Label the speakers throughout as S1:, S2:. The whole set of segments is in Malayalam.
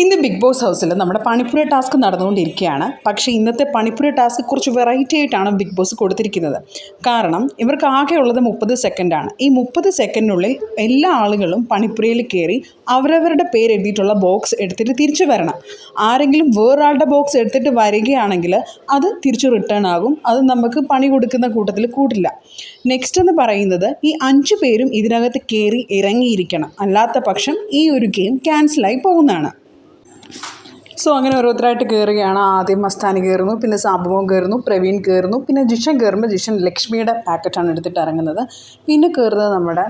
S1: ഇന്ന് ബിഗ് ബോസ് ഹൗസിൽ നമ്മുടെ പണിപ്പുര ടാസ്ക് നടന്നുകൊണ്ടിരിക്കുകയാണ്. പക്ഷേ ഇന്നത്തെ പണിപ്പുര ടാസ്ക് കുറച്ച് വെറൈറ്റി ആയിട്ടാണ് ബിഗ് ബോസ് കൊടുത്തിരിക്കുന്നത്. കാരണം ഇവർക്ക് ആകെ ഉള്ളത് 30 സെക്കൻഡാണ്. ഈ 30 സെക്കൻഡിനുള്ളിൽ എല്ലാ ആളുകളും പണിപ്പുരയിൽ കയറി അവരവരുടെ പേര് എഴുതിയിട്ടുള്ള ബോക്സ് എടുത്തിട്ട് തിരിച്ചു വരണം. ആരെങ്കിലും വേറൊരാളുടെ ബോക്സ് എടുത്തിട്ട് വരികയാണെങ്കിൽ അത് തിരിച്ച് റിട്ടേൺ ആകും. അത് നമുക്ക് പണി കൊടുക്കുന്ന കൂട്ടത്തിൽ കൂടില്ല. നെക്സ്റ്റ് എന്ന് പറയുന്നത് ഈ 5 പേരും ഇതിനകത്ത് കയറി ഇറങ്ങിയിരിക്കണം. അല്ലാത്ത പക്ഷം ഈ ഒരു ഗെയിം ക്യാൻസലായി പോകുന്നതാണ്. സോ അങ്ങനെ ഓരോരുത്തരായിട്ട് കയറുകയാണ്. ആദ്യം മസ്താനി കയറുന്നു, പിന്നെ സാബുമോൻ കയറുന്നു, പ്രവീൺ കയറുന്നു, പിന്നെ ജിഷൻ കയറുമ്പോൾ ജിഷൻ ലക്ഷ്മിയുടെ പാക്കറ്റാണ് എടുത്തിട്ട് ഇറങ്ങുന്നത്. പിന്നെ കയറുന്നത് നമ്മുടെ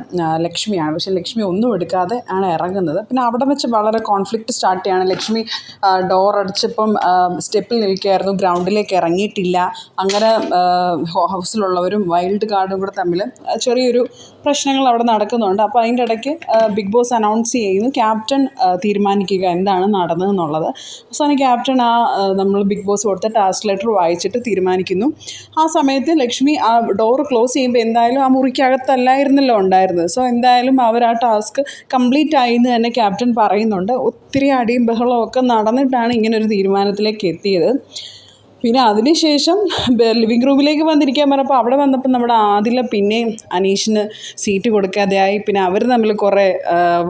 S1: ലക്ഷ്മിയാണ്. പക്ഷേ ലക്ഷ്മി ഒന്നും എടുക്കാതെ ആണ് ഇറങ്ങുന്നത്. പിന്നെ അവിടെ വെച്ച് വളരെ കോൺഫ്ലിക്റ്റ് സ്റ്റാർട്ട് ചെയ്യാണ്. ലക്ഷ്മി ഡോർ അടിച്ചപ്പം സ്റ്റെപ്പിൽ നിൽക്കുകയായിരുന്നു, ഗ്രൗണ്ടിലേക്ക് ഇറങ്ങിയിട്ടില്ല. അങ്ങനെ ഹൗസിലുള്ളവരും വൈൽഡ് കാർഡും കൂടെ തമ്മിൽ ചെറിയൊരു പ്രശ്നങ്ങൾ അവിടെ നടക്കുന്നുണ്ട്. അപ്പോൾ അതിൻ്റെ ഇടയ്ക്ക് ബിഗ് ബോസ് അനൗൺസ് ചെയ്യുന്നു, ക്യാപ്റ്റൻ തീരുമാനിക്കുക എന്താണ് നടന്നതെന്നുള്ളത്. അവസാനം ക്യാപ്റ്റൻ നമ്മൾ ബിഗ് ബോസ് കൊടുത്ത ടാസ്ക് ലെറ്റർ വായിച്ചിട്ട് തീരുമാനിക്കുന്നു. ആ സമയത്ത് ലക്ഷ്മി ആ ഡോർ ക്ലോസ് ചെയ്യുമ്പോൾ എന്തായാലും ആ മുറിക്കകത്തല്ലായിരുന്നല്ലോ ഉണ്ടായിരുന്നത്. സോ എന്തായാലും അവർ ആ ടാസ്ക് കംപ്ലീറ്റ് ആയി എന്ന് തന്നെ ക്യാപ്റ്റൻ പറയുന്നുണ്ട്. ഒത്തിരി അടിയും ബഹളവും ഒക്കെ നടന്നിട്ടാണ് ഇങ്ങനൊരു തീരുമാനത്തിലേക്ക് എത്തിയത്. പിന്നെ അതിനുശേഷം ലിവിങ് റൂമിലേക്ക് വന്നിരിക്കാൻ പറഞ്ഞപ്പോൾ അവിടെ വന്നപ്പോൾ നമ്മുടെ ആദില പിന്നെയും അനീഷിന് സീറ്റ് കൊടുക്കാതെയായി. പിന്നെ അവർ തമ്മിൽ കുറേ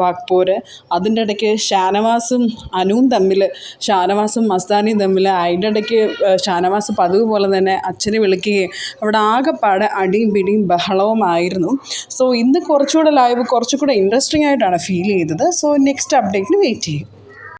S1: വാക്പോര്. അതിൻ്റെ ഇടയ്ക്ക് ഷാനവാസും അനുവും തമ്മിൽ, ഷാനവാസും മസ്താനിയും തമ്മിൽ, അതിൻ്റെ ഇടയ്ക്ക് ഷാനവാസ് പതിവ് പോലെ തന്നെ അച്ഛനെ വിളിക്കുകയും അവിടെ ആകെപ്പാടെ അടിയും പിടിയും ബഹളവുമായിരുന്നു. സോ ഇന്ന് കുറച്ചുകൂടെ ലൈവ് കുറച്ചുകൂടെ ഇൻട്രസ്റ്റിംഗ് ആയിട്ടാണ് ഫീൽ ചെയ്തത്. സോ നെക്സ്റ്റ് അപ്ഡേറ്റിന് വെയിറ്റ് ചെയ്യും.